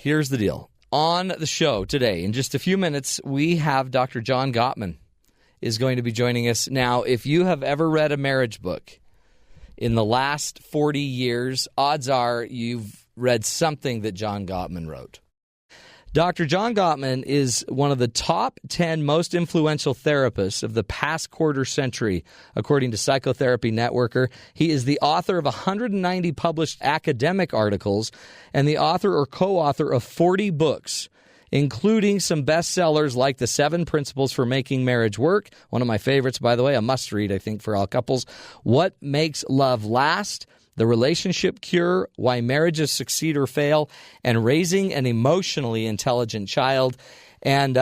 here's the deal. On the show today, in just a few minutes, we have Dr. John Gottman is going to be joining us. Now, if you have ever read a marriage book in the last 40 years, odds are you've read something that John Gottman wrote. Dr. John Gottman is one of the top 10 most influential therapists of the past quarter century, according to Psychotherapy Networker. He is the author of 190 published academic articles and the author or co-author of 40 books, including some bestsellers like The 7 Principles for Making Marriage Work, one of my favorites, by the way, a must-read, I think, for all couples, What Makes Love Last, The Relationship Cure, Why Marriages Succeed or Fail, and Raising an Emotionally Intelligent Child. And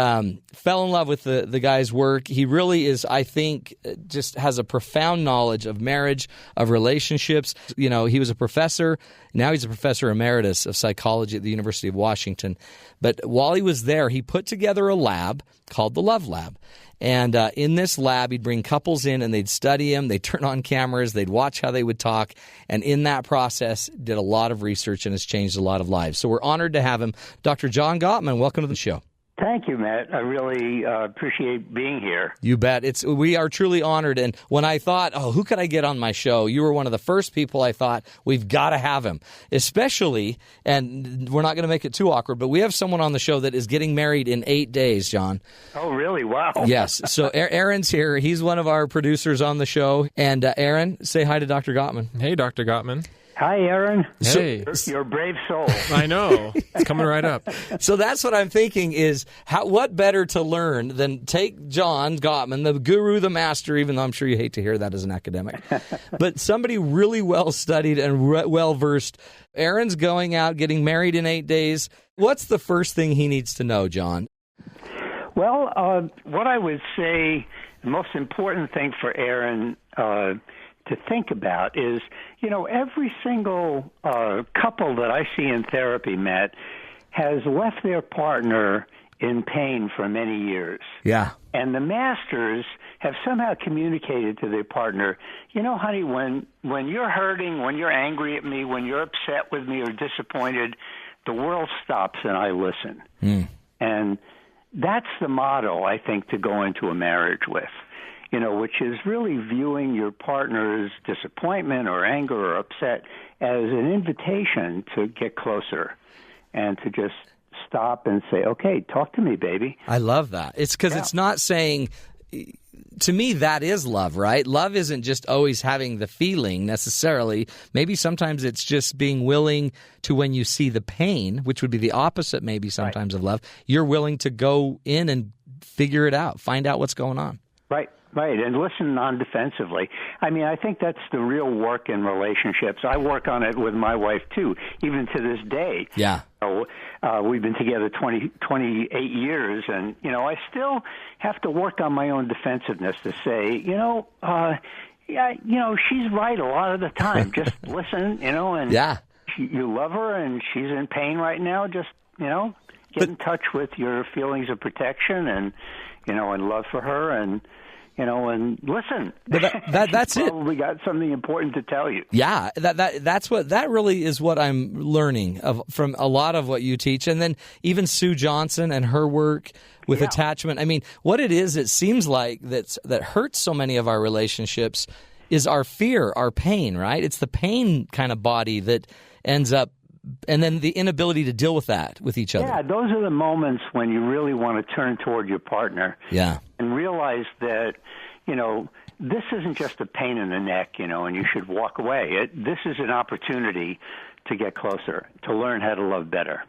fell in love with the guy's work. He really is, I think, just has a profound knowledge of marriage, of relationships. You know, he was a professor. Now he's a professor emeritus of psychology at the University of Washington. But while he was there, he put together a lab called the Love Lab. And in this lab, he'd bring couples in and they'd study him. They'd turn on cameras. They'd watch how they would talk. And in that process, did a lot of research and has changed a lot of lives. So we're honored to have him. Dr. John Gottman, welcome to the show. Thank you, Matt. I really appreciate being here. You bet. We are truly honored. And when I thought, who could I get on my show? You were one of the first people I thought, we've got to have him. Especially, and we're not going to make it too awkward, but we have someone on the show that is getting married in 8 days, John. Oh, really? Wow. Yes. So Aaron's here. He's one of our producers on the show. And Aaron, say hi to Dr. Gottman. Hey, Dr. Gottman. Hi, Aaron. Hey. You're a brave soul. I know. It's coming right up. So that's what I'm thinking is, what better to learn than take John Gottman, the guru, the master, even though I'm sure you hate to hear that as an academic, but somebody really well-studied and well-versed. Aaron's going out, getting married in 8 days. What's the first thing he needs to know, John? Well, what I would say the most important thing for Aaron to think about is, every single couple that I see in therapy, Matt, has left their partner in pain for many years. Yeah. And the masters have somehow communicated to their partner, honey, when you're hurting, when you're angry at me, when you're upset with me or disappointed, the world stops and I listen. Mm. And that's the motto, I think, to go into a marriage with. Which is really viewing your partner's disappointment or anger or upset as an invitation to get closer and to just stop and say, okay, talk to me, baby. I love that. It's because it's not saying, to me, that is love, right? Love isn't just always having the feeling necessarily. Maybe sometimes it's just being willing to, when you see the pain, which would be the opposite maybe sometimes of love, you're willing to go in and figure it out, find out what's going on. Right, and listen non-defensively. I mean, I think that's the real work in relationships. I work on it with my wife, too, even to this day. Yeah. So, we've been together 28 years, and, I still have to work on my own defensiveness to say, she's right a lot of the time. Just listen, and you love her, and she's in pain right now. Just, get in touch with your feelings of protection and love for her, and and listen. But that's it. Probably got something important to tell you. Yeah, that really is what I'm learning from a lot of what you teach, and then even Sue Johnson and her work with attachment. I mean, what it is, it seems like that hurts so many of our relationships is our fear, our pain. Right? It's the pain kind of body that ends up. And then the inability to deal with that with each other. Yeah, those are the moments when you really want to turn toward your partner. Yeah. And realize that, this isn't just a pain in the neck, and you should walk away. This is an opportunity to get closer, to learn how to love better.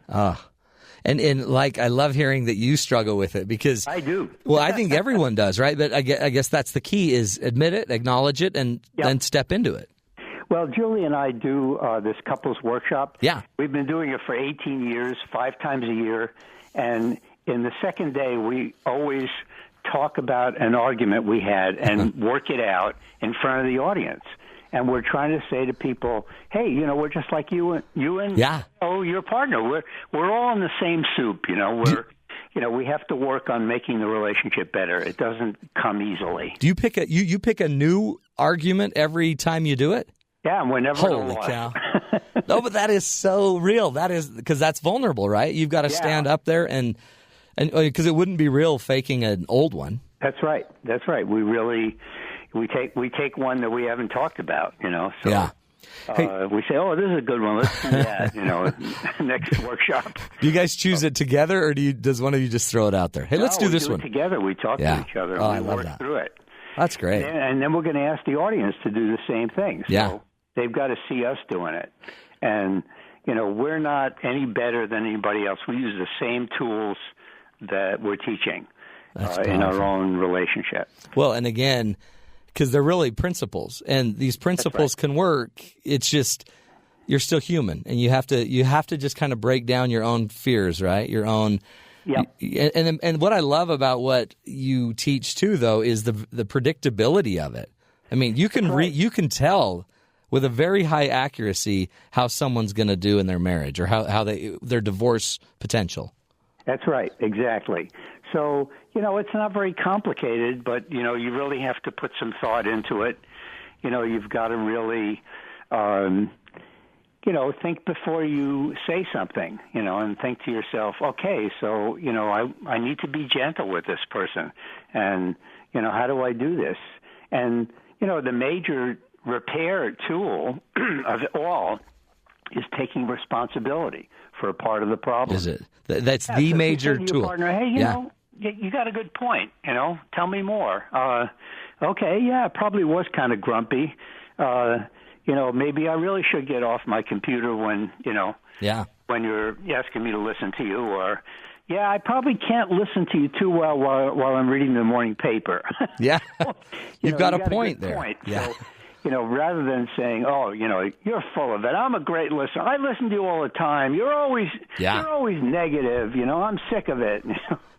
And like, I love hearing that you struggle with it because I do. Well, I think everyone does, right? But I guess that's the key is admit it, acknowledge it, and then step into it. Well, Julie and I do this couples workshop. Yeah. We've been doing it for 18 years, 5 times a year. And in the second day, we always talk about an argument we had and work it out in front of the audience. And we're trying to say to people, hey, we're just like you and your partner. We're all in the same soup, we have to work on making the relationship better. It doesn't come easily. Do you pick you pick a new argument every time you do it? Yeah, and we're never Holy cow. No, but that is so real. That is because that's vulnerable, right? You've got to stand up there and because it wouldn't be real faking an old one. That's right. That's right. We take one that we haven't talked about, So, yeah. We say, "Oh, this is a good one. Let's do that." Next workshop. Do you guys choose it together, or does one of you just throw it out there? Hey, let's do this we one together. We talk to each other. Oh, and I we love work that. through it. That's great. And then we're going to ask the audience to do the same thing. So Yeah. they've got to see us doing it, and we're not any better than anybody else. We use the same tools that we're teaching in our own relationship. Well, and again, because they're really principles, and these principles can work. It's just you're still human, and you have to just kind of break down your own fears, right? Your own. Yeah. And what I love about what you teach too, though, is the predictability of it. I mean, you can tell with a very high accuracy how someone's going to do in their marriage or how their divorce potential. That's right, exactly. So, it's not very complicated, but, you really have to put some thought into it. You've got to really, think before you say something, and think to yourself, okay, so, I need to be gentle with this person. And, how do I do this? And, the major repair tool of it all is taking responsibility for a part of the problem. Is it? That's the major tool. Your partner, hey, you got a good point. Tell me more. Okay, yeah, it probably was kind of grumpy. Maybe I really should get off my computer when when you're asking me to listen to you, or I probably can't listen to you too well while I'm reading the morning paper. Yeah, you've got a point there. Point. Yeah. So, rather than saying, "Oh, you're full of it. I'm a great listener. I listen to you all the time. You're always negative. I'm sick of it."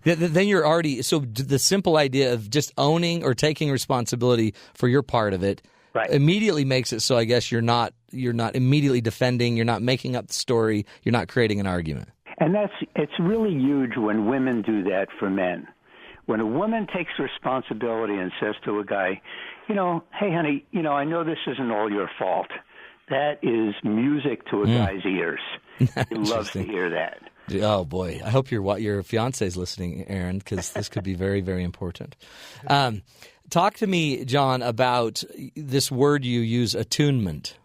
Then you're already the simple idea of just owning or taking responsibility for your part of it immediately makes it so I guess you're not immediately defending. You're not making up the story. You're not creating an argument. And it's really huge when women do that for men. When a woman takes responsibility and says to a guy, hey, honey, I know this isn't all your fault. That is music to a guy's ears. He loves to hear that. Oh, boy. I hope your fiance is listening, Aaron, because this could be very, very important. Talk to me, John, about this word you use, attunement.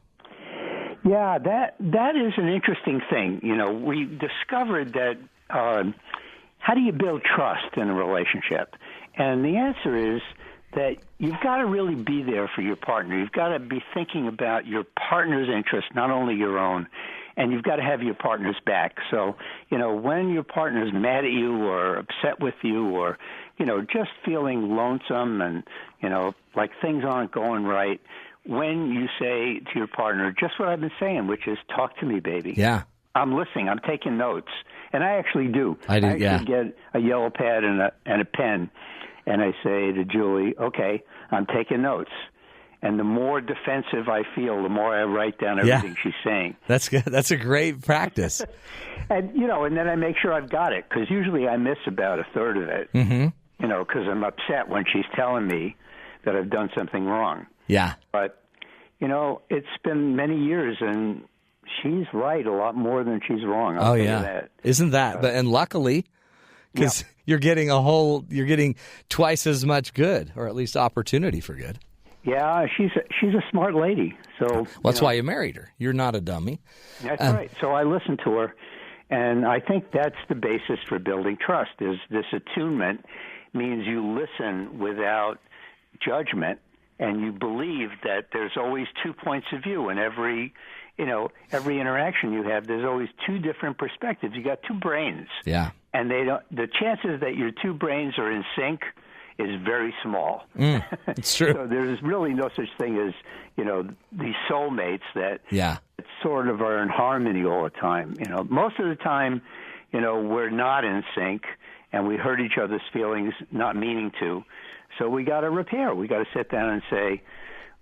Yeah, that is an interesting thing. We discovered that how do you build trust in a relationship? And the answer is that you've got to really be there for your partner. You've got to be thinking about your partner's interests, not only your own. And you've got to have your partner's back. So, when your partner's mad at you or upset with you or, just feeling lonesome and, like things aren't going right, when you say to your partner just what I've been saying, which is talk to me, baby. Yeah. I'm listening. I'm taking notes. And I actually do. I actually get a yellow pad and a pen, and I say to Julie, okay, I'm taking notes. And the more defensive I feel, the more I write down everything she's saying. That's good. That's a great practice. And, and then I make sure I've got it, because usually I miss about a third of it, because I'm upset when she's telling me that I've done something wrong. Yeah. But, it's been many years, and she's right a lot more than she's wrong. I'll tell you that. Isn't that? And luckily, because you're getting twice as much good, or at least opportunity for good. Yeah, she's a smart lady. So that's why you married her. You're not a dummy. That's right. So I listened to her, and I think that's the basis for building trust. Is this attunement means you listen without judgment, and you believe that there's always two points of view in every interaction you have. There's always two different perspectives. You got two brains. Yeah. And the chances that your two brains are in sync is very small. It's true. So there's really no such thing as, these soulmates that sort of are in harmony all the time. Most of the time, we're not in sync, and we hurt each other's feelings, not meaning to. So we got to repair. We got to sit down and say,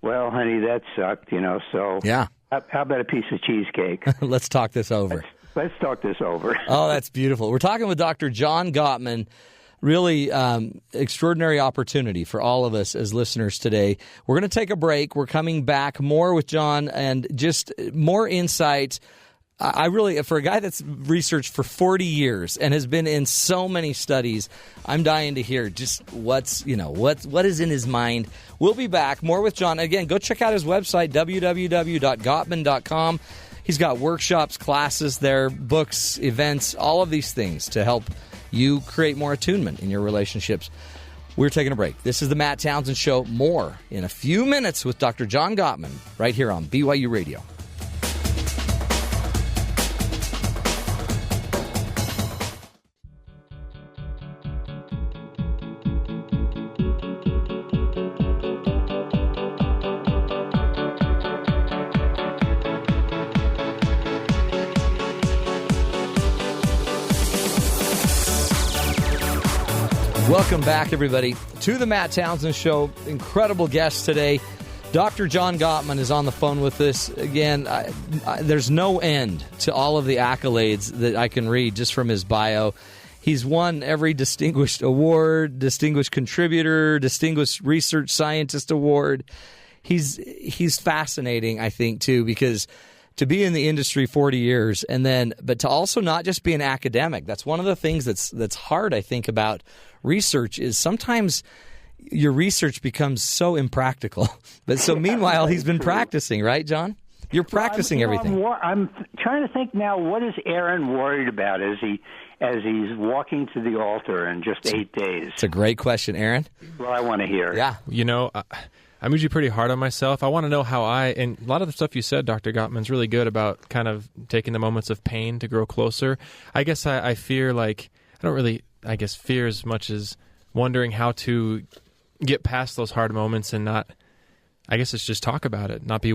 well, honey, that sucked, so how about a piece of cheesecake? Let's talk this over. Let's talk this over. Oh, that's beautiful. We're talking with Dr. John Gottman, really extraordinary opportunity for all of us as listeners today. We're going to take a break. We're coming back more with John and just more insight. I really, for a guy that's researched for 40 years and has been in so many studies, I'm dying to hear just what is in his mind. We'll be back more with John. Again, go check out his website, www.gottman.com. He's got workshops, classes there, books, events, all of these things to help you create more attunement in your relationships. We're taking a break. This is the Matt Townsend Show. More in a few minutes with Dr. John Gottman right here on BYU Radio. Welcome back, everybody, to the Matt Townsend Show. Incredible guest today. Dr. John Gottman is on the phone with us. Again, there's no end to all of the accolades that I can read just from his bio. He's won every distinguished award, distinguished contributor, distinguished research scientist award. He's fascinating, I think, too, because to be in the industry 40 years but to also not just be an academic. That's one of the things that's hard, I think, about research is sometimes your research becomes so impractical. But so meanwhile, he's been practicing, right, John? You're practicing everything. I'm trying to think now, what is Aaron worried about as he's walking to the altar in just 8 days? It's a great question, Aaron. Well, I want to hear. Yeah. I'm usually pretty hard on myself. I want to know and a lot of the stuff you said, Dr. Gottman's really good about kind of taking the moments of pain to grow closer. I guess I fear fear as much as wondering how to get past those hard moments and not, I guess it's just talk about it, not be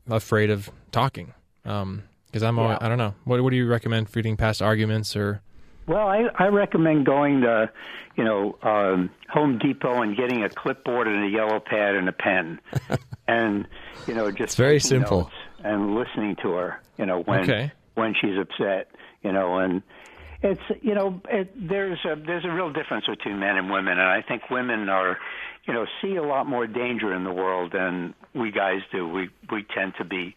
afraid of talking. Because I don't know. What do you recommend for getting past arguments or? Well, I recommend going to, Home Depot and getting a clipboard and a yellow pad and a pen, and just it's very simple and listening to her, when she's upset, and it's there's a real difference between men and women, and I think women are, see a lot more danger in the world than we guys do. We tend to be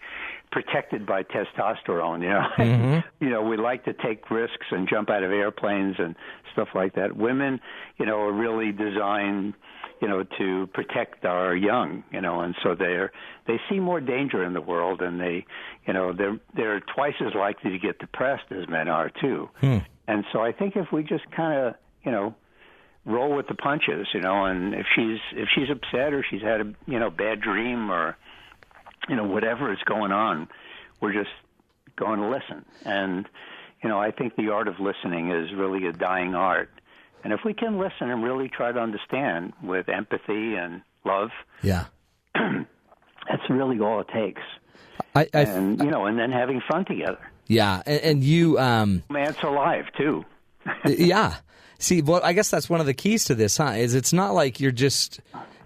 protected by testosterone, Mm-hmm. We like to take risks and jump out of airplanes and stuff like that. Women, are really designed, to protect our young, and so they see more danger in the world, and they're twice as likely to get depressed as men are too. And so I think if we just kind of, roll with the punches, and if she's upset or she's had a bad dream or whatever is going on, we're just going to listen. And, I think the art of listening is really a dying art. And if we can listen and really try to understand with empathy and love, yeah, that's really all it takes. And then having fun together. Yeah, and you... Man's alive, too. Yeah. See, well, I guess that's one of the keys to this, is it's not like you're just...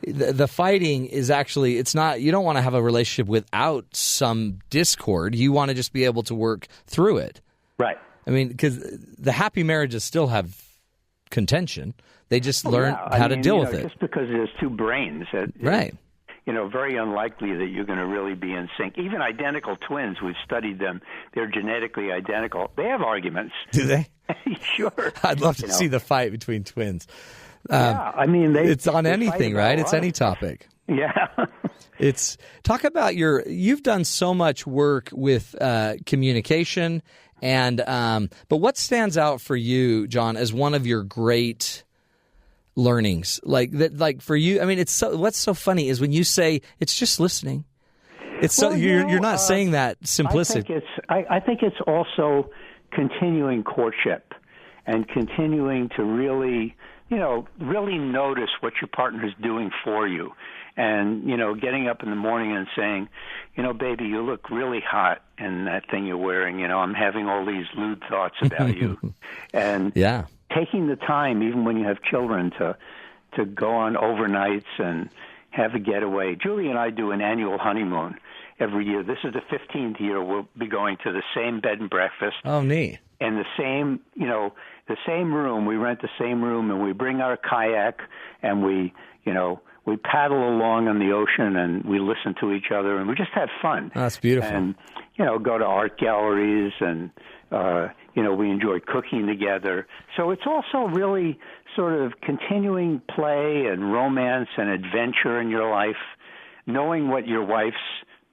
The fighting is actually, it's not, you don't want to have a relationship without some discord. You want to just be able to work through it. Right. I mean, because the happy marriages still have contention. They just learn how to deal with it. Just because there's two brains. Right. Very unlikely that you're going to really be in sync. Even identical twins, we've studied them. They're genetically identical. They have arguments. Do they? Sure. I'd love to see the fight between twins. It's on anything, right? It's any topic. Yeah. Talk about you've done so much work with communication, but what stands out for you, John, as one of your great learnings? Like for you, I mean, what's so funny is when you say it's just listening. You're not saying that simplistic. I think it's also continuing courtship and continuing to really notice what your partner's doing for you. And, getting up in the morning and saying, baby, you look really hot in that thing you're wearing. I'm having all these lewd thoughts about you. And taking the time, even when you have children, to go on overnights and have a getaway. Julie and I do an annual honeymoon every year. This is the 15th year. We'll be going to the same bed and breakfast. Oh, neat. in the same, the same room. We rent the same room, and we bring our kayak, and we paddle along on the ocean, and we listen to each other, and we just have fun. Oh, that's beautiful. And, go to art galleries, and, we enjoy cooking together. So it's also really sort of continuing play and romance and adventure in your life, knowing what your wife's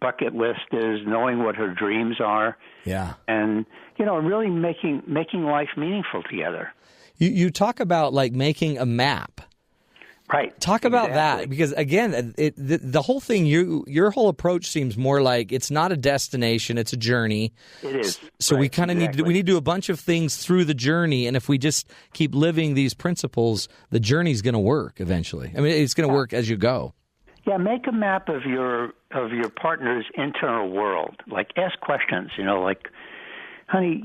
bucket list is, knowing what her dreams are. Yeah. And, really making life meaningful together. You talk about like making a map. Right. Talk about that, because again, the whole thing, your whole approach seems more like it's not a destination, it's a journey. It is. So right, we kind of need to do a bunch of things through the journey, and if we just keep living these principles, the journey's going to work eventually. I mean, it's going to work as you go. Yeah, make a map of your partner's internal world. Like, ask questions. Like, honey,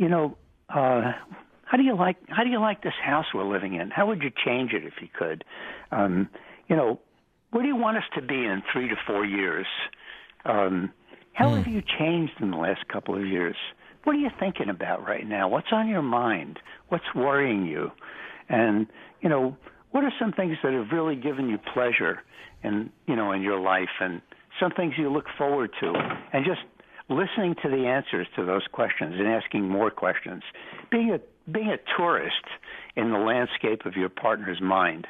how do you like this house we're living in? How would you change it if you could? Where do you want us to be in 3 to 4 years? How have you changed in the last couple of years? What are you thinking about right now? What's on your mind? What's worrying you? And, what are some things that have really given you pleasure in your life, and some things you look forward to? And just listening to the answers to those questions and asking more questions. Being a tourist in the landscape of your partner's mind.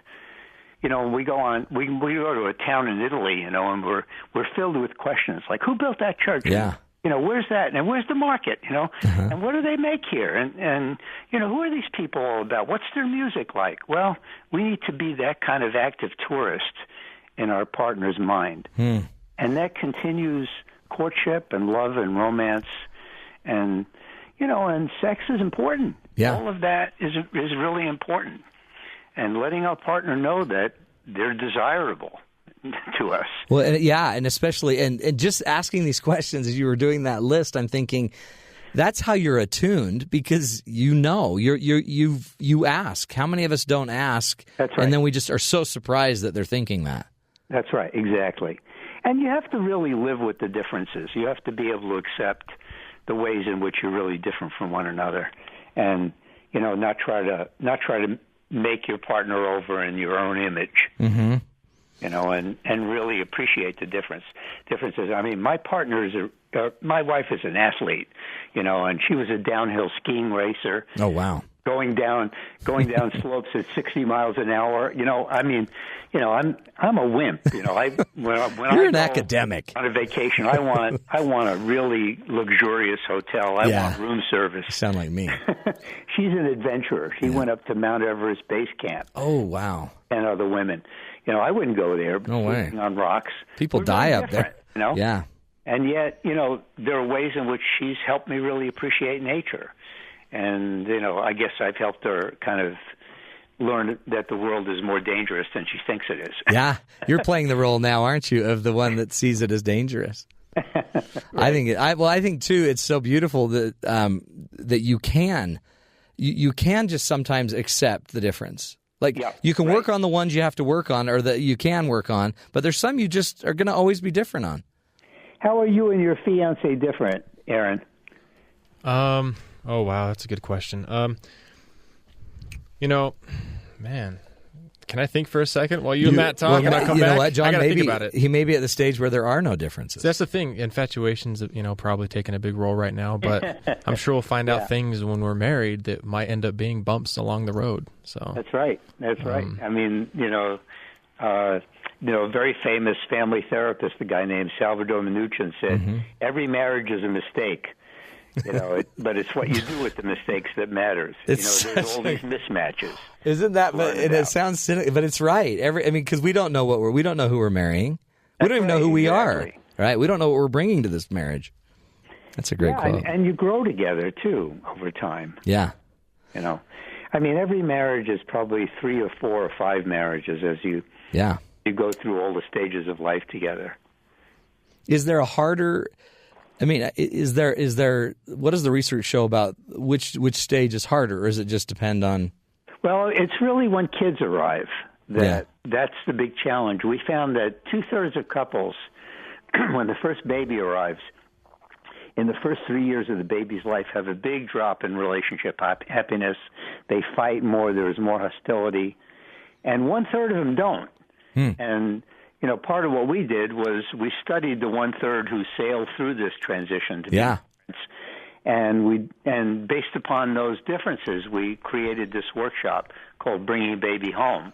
We go to a town in Italy, and we're filled with questions like, who built that church? Yeah. Where's that? And where's the market? And what do they make here? And who are these people all about? What's their music like? Well, we need to be that kind of active tourist in our partner's mind. And that continues courtship and love and romance, and and sex is important. Yeah. All of that is really important, and letting our partner know that they're desirable to us. Well, and especially and just asking these questions as you were doing that list, I'm thinking that's how you're attuned, because you ask. How many of us don't ask? That's right. And then we just are so surprised that they're thinking that. That's right, exactly. And you have to really live with the differences. You have to be able to accept the ways in which you're really different from one another, and not try to make your partner over in your own image. Mm-hmm. And really appreciate the differences. I mean, my wife is an athlete, and she was a downhill skiing racer. Oh, wow. Going down slopes at 60 miles an hour. I'm a wimp. When You're an academic. On a vacation, I want a really luxurious hotel. I want room service. You sound like me. She's an adventurer. She went up to Mount Everest base camp. Oh, wow. And other women. I wouldn't go there. No way. On rocks. People die up there. Yeah. And yet, there are ways in which she's helped me really appreciate nature. And, I guess I've helped her kind of learn that the world is more dangerous than she thinks it is. Yeah. You're playing the role now, aren't you, of the one that sees it as dangerous? Right. I think too, it's so beautiful that that you can just sometimes accept the difference. Like, you can work on the ones you have to work on, or that you can work on, but there's some you just are going to always be different on. How are you and your fiance different, Aaron? Oh, wow, that's a good question. Man, can I think for a second while you and Matt talk, and I come back? You know what, John? I got to think about it. He may be at the stage where there are no differences. So that's the thing. Infatuation's, probably taking a big role right now, but I'm sure we'll find out things when we're married that might end up being bumps along the road. So that's right. That's right. I mean, a very famous family therapist, a guy named Salvador Minuchin, said, every marriage is a mistake. But it's what you do with the mistakes that matters. There's all these mismatches. Isn't that? And it sounds cynical, but it's right. Because we don't know we don't know who we're marrying. We don't even know who we are. Right? We don't know what we're bringing to this marriage. That's a great quote. And you grow together too over time. Yeah. Every marriage is probably 3 or 4 or 5 marriages as you go through all the stages of life together. Is there a harder? Is there? What does the research show about which stage is harder, or does it just depend on? Well, it's really when kids arrive that's the big challenge. We found that 2/3 of couples, when the first baby arrives, in the first 3 years of the baby's life have a big drop in relationship happiness. They fight more. There's more hostility. And 1/3 of them don't. And, part of what we did was we studied the 1/3 who sailed through this transition to parents. And based upon those differences, we created this workshop called Bringing Baby Home.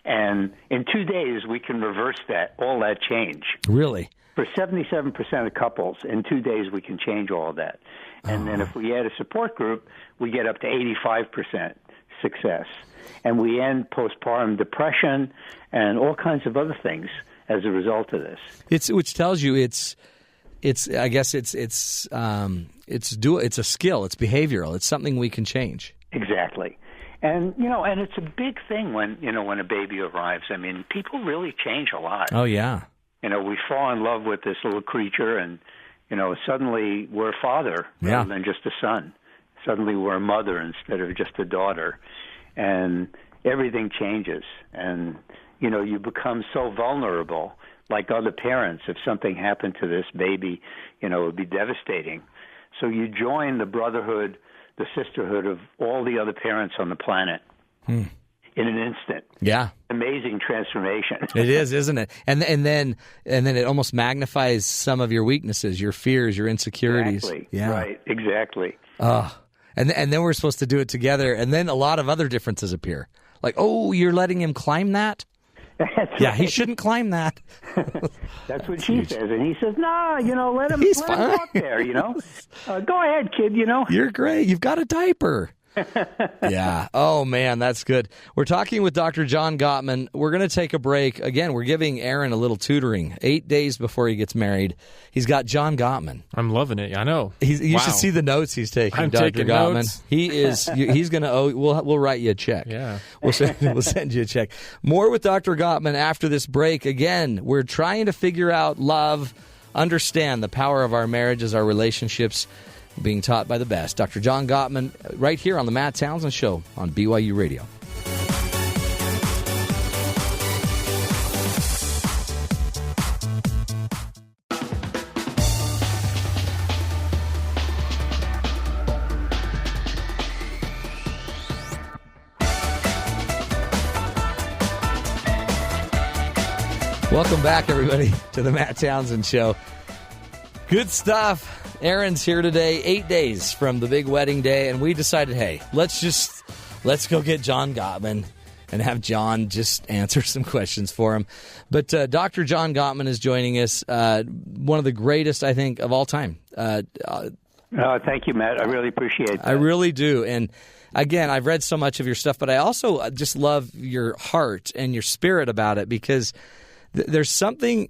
And in 2 days, we can reverse all that change. Really? For 77% of couples, in 2 days, we can change all of that. And then if we add a support group, we get up to 85% success. And we end postpartum depression and all kinds of other things as a result of this. Which tells you it's I guess it's a skill. It's behavioral. It's something we can change. Exactly. And and it's a big thing when a baby arrives. I mean, people really change a lot. Oh yeah. We fall in love with this little creature, and suddenly we're a father rather than just a son. Suddenly we're a mother instead of just a daughter, and everything changes. And you become so vulnerable, like other parents. If something happened to this baby, it would be devastating. So you join the brotherhood, the sisterhood of all the other parents on the planet in an instant. Yeah. Amazing transformation. It is, isn't it? And then it almost magnifies some of your weaknesses, your fears, your insecurities. Exactly. Yeah. Right. Exactly. And then we're supposed to do it together, and then a lot of other differences appear. Like, oh, you're letting him climb that? Yeah, he shouldn't climb that. That's what she says. And he says, no, let him walk there, Go ahead, kid, You're great. You've got a diaper. Yeah. Oh, man, that's good. We're talking with Dr. John Gottman. We're going to take a break. Again, we're giving Aaron a little tutoring. 8 days before he gets married. He's got John Gottman. I'm loving it. I know. You should see the notes he's taking, I'm Dr. taking Gottman. Notes. He's going to we'll write you a check. Yeah. We'll send you a check. More with Dr. Gottman after this break. Again, we're trying to figure out love, understand the power of our marriages, our relationships, being taught by the best. Dr. John Gottman, right here on the Matt Townsend Show on BYU Radio. Welcome back, everybody, to the Matt Townsend Show. Good stuff. Aaron's here today, 8 days from the big wedding day, and we decided, hey, let's go get John Gottman and have John just answer some questions for him. But Dr. John Gottman is joining us, one of the greatest, I think, of all time. Thank you, Matt. I really appreciate that. I really do. And again, I've read so much of your stuff, but I also just love your heart and your spirit about it, because there's something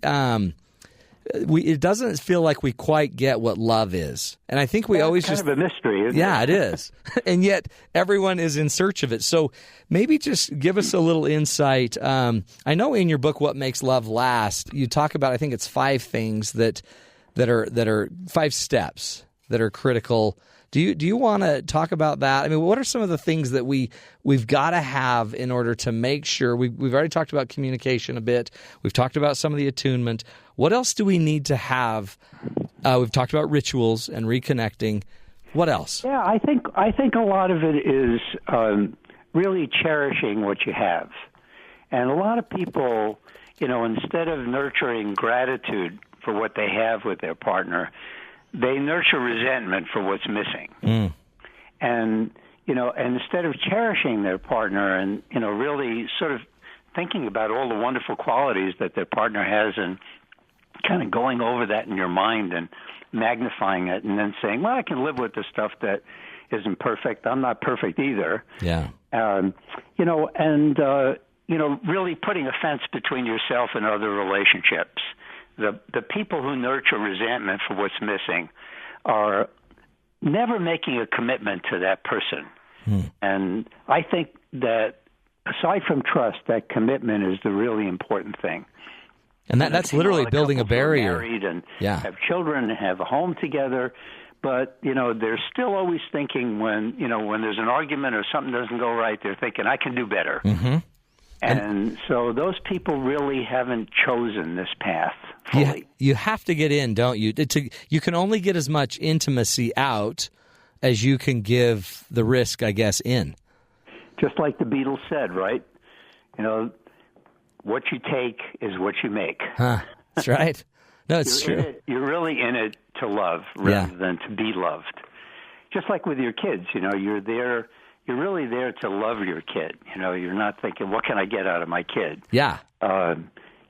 it doesn't feel like we quite get what love is. And I think we always kind of a mystery, isn't it? Yeah, it is. And yet everyone is in search of it. So maybe just give us a little insight. I know in your book, What Makes Love Last, you talk about, I think it's 5 things that are 5 steps that are critical. Do you want to talk about that? I mean, what are some of the things that we've got to have in order to make sure we've already talked about communication a bit. We've talked about some of the attunement. What else do we need to have? We've talked about rituals and reconnecting. What else? Yeah, I think a lot of it is really cherishing what you have. And a lot of people, instead of nurturing gratitude for what they have with their partner, they nurture resentment for what's missing. And, and instead of cherishing their partner and, really sort of thinking about all the wonderful qualities that their partner has and kind of going over that in your mind and magnifying it and then saying, well, I can live with the stuff that isn't perfect. I'm not perfect either. Yeah. Really putting a fence between yourself and other relationships. The people who nurture resentment for what's missing are never making a commitment to that person. And I think that aside from trust, that commitment is the really important thing. And that's literally building a barrier. Married and have children and have a home together, but they're still always thinking when there's an argument or something doesn't go right, they're thinking I can do better. And so those people really haven't chosen this path fully. You have to get in, don't you? You can only get as much intimacy out as you can give the risk, I guess, in. Just like the Beatles said, right? What you take is what you make. Huh. That's right. No, it's true. You're really in it to love rather than to be loved. Just like with your kids, you're there. You're really there to love your kid. You're not thinking, what can I get out of my kid? Yeah.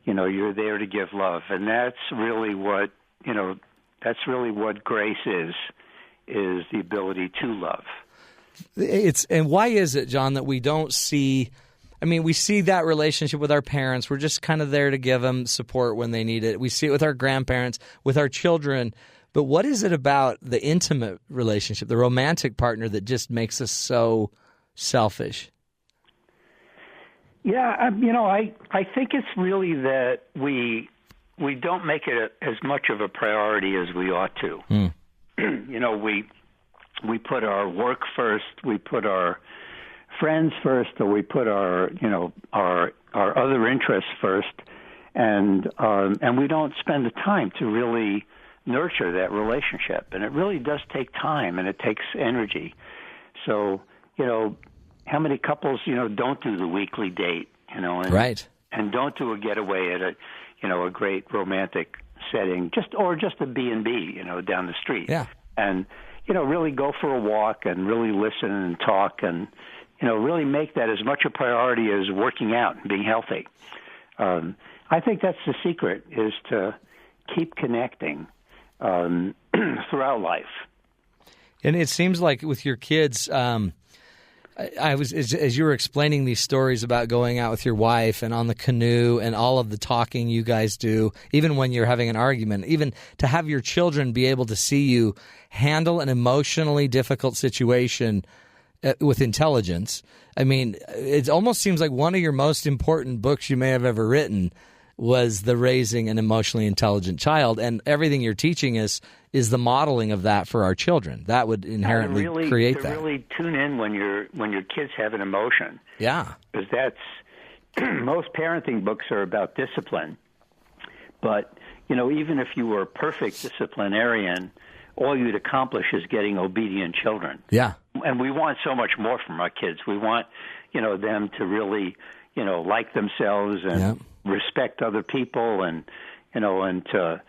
You're there to give love, and that's really what grace is the ability to love. And why is it, John, that we don't see? I mean, we see that relationship with our parents. We're just kind of there to give them support when they need it. We see it with our grandparents, with our children. But what is it about the intimate relationship, the romantic partner, that just makes us so selfish? Yeah, I think it's really that we don't make it as much of a priority as we ought to. We put our work first, we put our friends first, or we put our other interests first, and we don't spend the time to really nurture that relationship. And it really does take time, and it takes energy. So, how many couples, don't do the weekly date, and, right, and don't do a getaway at a great romantic setting, just a B&B, down the street. Yeah. And, really go for a walk and really listen and talk and, really make that as much a priority as working out and being healthy. I think that's the secret, is to keep connecting throughout life. And it seems like with your kids, I was, as you were explaining these stories about going out with your wife and on the canoe and all of the talking you guys do, even when you're having an argument, even to have your children be able to see you handle an emotionally difficult situation with intelligence. I mean, it almost seems like one of your most important books you may have ever written was The Raising an Emotionally Intelligent Child, and everything you're teaching us is the modeling of that for our children. That would inherently create that. Really tune in when your kids have an emotion. Yeah, because that's most parenting books are about discipline. But even if you were a perfect disciplinarian, all you'd accomplish is getting obedient children. Yeah, and we want so much more from our kids. We want them to really like themselves and respect other people and to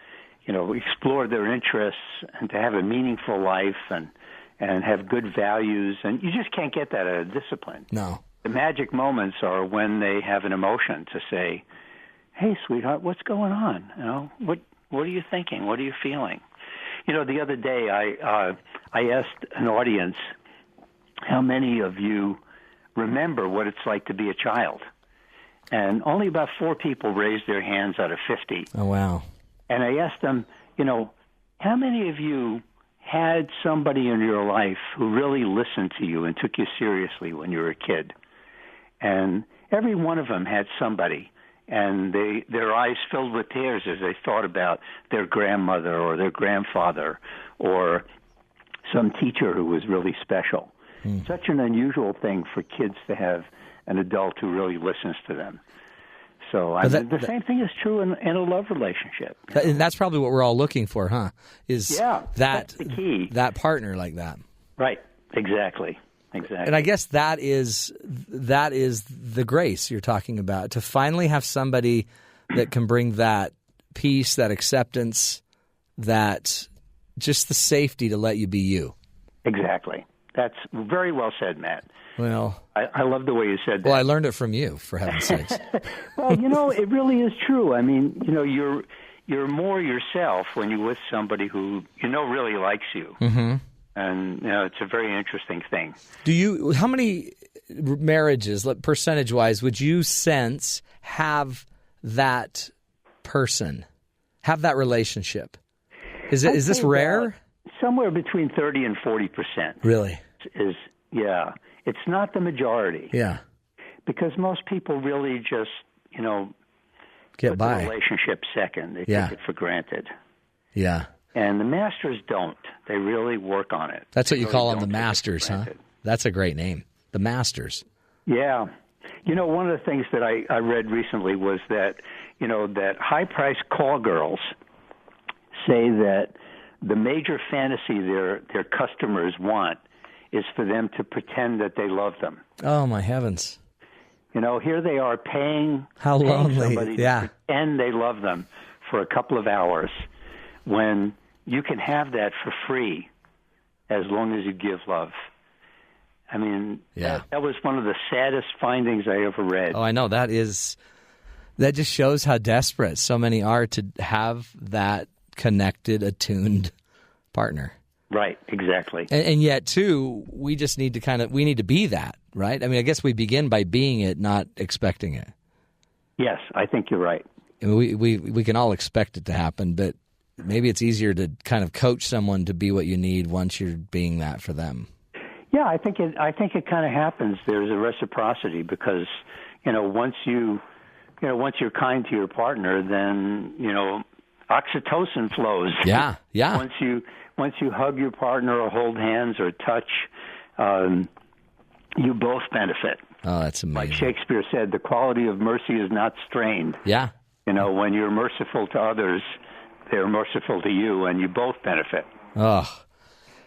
explore their interests and to have a meaningful life and have good values. And you just can't get that out of discipline. No. The magic moments are when they have an emotion to say, "Hey, sweetheart, what's going on? What are you thinking? What are you feeling?" The other day I asked an audience, how many of you remember what it's like to be a child? And only about 4 people raised their hands out of 50. Oh, wow. And I asked them, how many of you had somebody in your life who really listened to you and took you seriously when you were a kid? And every one of them had somebody. And their eyes filled with tears as they thought about their grandmother or their grandfather or some teacher who was really special. Such an unusual thing for kids to have an adult who really listens to them. So the same thing is true in a love relationship. And that's probably what we're all looking for, huh? That's the key. That partner like that. Right. Exactly. And I guess that is the grace you're talking about, to finally have somebody that can bring that peace, that acceptance, that just the safety to let you be you. Exactly. That's very well said, Matt. Well, I love the way you said that. Well, I learned it from you, for heaven's sakes. Well, it really is true. I mean, you're more yourself when you're with somebody who really likes you. Mm-hmm. And it's a very interesting thing. How many marriages, percentage-wise, would you sense have that person, have that relationship? Is this rare? Somewhere between 30 and 40%. Really? It's not the majority. Yeah. Because most people really just, get put by the relationship second. They take it for granted. Yeah. And the masters don't. They really work on it. That's what you call them, the masters, huh? That's a great name. The masters. Yeah. One of the things that I read recently was that, that high-priced call girls say that the major fantasy their customers want is for them to pretend that they love them. Oh, my heavens. Here they are paying lonely. somebody to pretend they love them for a couple of hours when you can have that for free as long as you give love. I mean, that was one of the saddest findings I ever read. Oh, I know. That just shows how desperate so many are to have that connected, attuned partner. Right, exactly. And yet, too, we just need to we need to be that, right? I mean, I guess we begin by being it, not expecting it. Yes, I think you're right. I mean, we can all expect it to happen, but maybe it's easier to kind of coach someone to be what you need once you're being that for them. Yeah, I think it kind of happens. There's a reciprocity because, once you're kind to your partner, then, oxytocin flows. Yeah. Once you hug your partner or hold hands or touch, you both benefit. Oh, that's amazing. Like Shakespeare said, the quality of mercy is not strained. Yeah. When you're merciful to others, they're merciful to you, and you both benefit. Oh.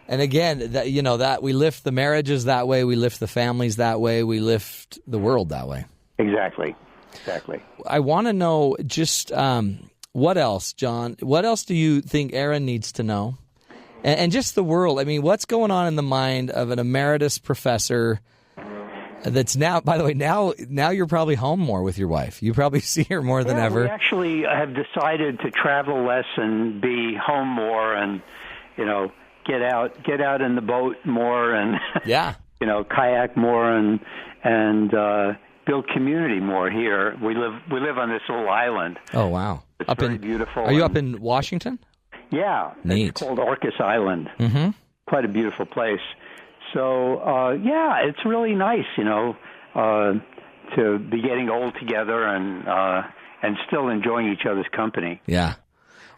And again, that we lift the marriages that way, we lift the families that way, we lift the world that way. Exactly. I want to know just what else, John? What else do you think Aaron needs to know? And just the world. I mean, what's going on in the mind of an emeritus professor that's now, by the way, now you're probably home more with your wife. You probably see her more than ever. We actually have decided to travel less and be home more and, get out in the boat more and kayak more and build community more here. We live on this little island. Oh wow! It's very beautiful. Are you up in Washington? Yeah, neat. It's called Orcas Island. Mm-hmm. Quite a beautiful place. So it's really nice, to be getting old together and still enjoying each other's company. Yeah.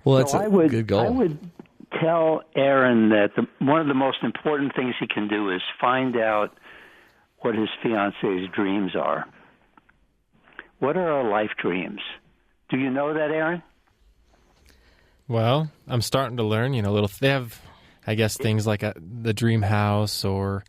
Well, it's a good goal. I would tell Aaron that one of the most important things he can do is find out what his fiance's dreams are. What are our life dreams? Do you know that, Aaron? Well, I'm starting to learn, they have, I guess, things like the dream house or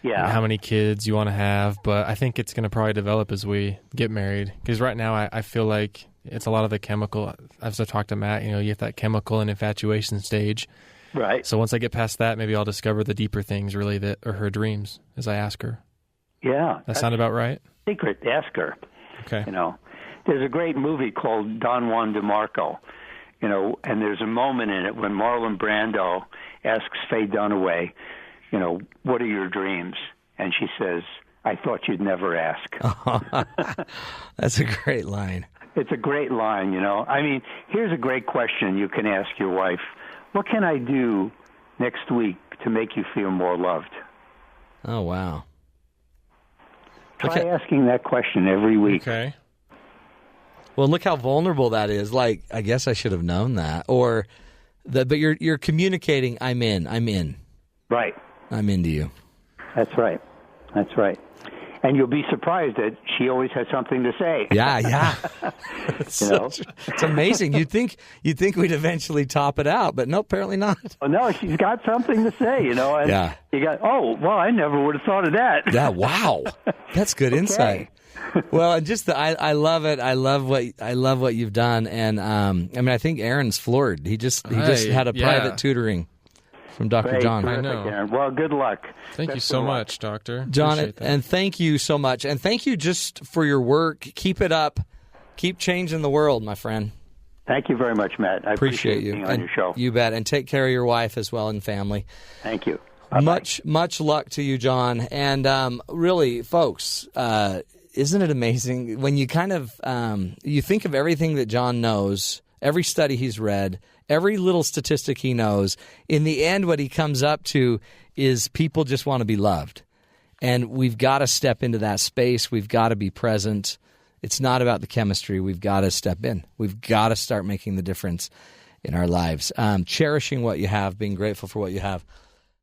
how many kids you want to have, but I think it's going to probably develop as we get married. Because right now I feel like it's a lot of the chemical, as I talked to Matt, you have that chemical and infatuation stage. Right. So once I get past that, maybe I'll discover the deeper things really that are her dreams as I ask her. Yeah. That sound about right? Secret, ask her. Okay. There's a great movie called Don Juan DeMarco, and there's a moment in it when Marlon Brando asks Faye Dunaway, what are your dreams? And she says, I thought you'd never ask. That's a great line. It's a great line, I mean, here's a great question you can ask your wife. What can I do next week to make you feel more loved? Oh, wow. Try asking that question every week. Okay. Well, look how vulnerable that is. Like, I guess I should have known that. But you're communicating, I'm in. Right. I'm into you. That's right. And you'll be surprised that she always has something to say. Yeah. It's amazing. You'd think we'd eventually top it out, but no, apparently not. Oh, no, she's got something to say, And you got, I never would have thought of that. Yeah, wow. That's good insight. Well, and just I love it. I love what you've done, and I think Aaron's floored. He just had a private tutoring from Dr. Great, John. I know. Aaron. Well, good luck. Thank you so much, Doctor. John, and thank you so much, and thank you just for your work. Keep it up. Keep changing the world, my friend. Thank you very much, Matt. I appreciate you being on your show. You bet, and take care of your wife as well and family. Thank you. Bye-bye. Much luck to you, John, and really, folks. Isn't it amazing when you kind of you think of everything that John knows, every study he's read, every little statistic he knows, in the end what he comes up to is people just want to be loved. And we've got to step into that space. We've got to be present. It's not about the chemistry. We've got to step in. We've got to start making the difference in our lives. Cherishing what you have, being grateful for what you have.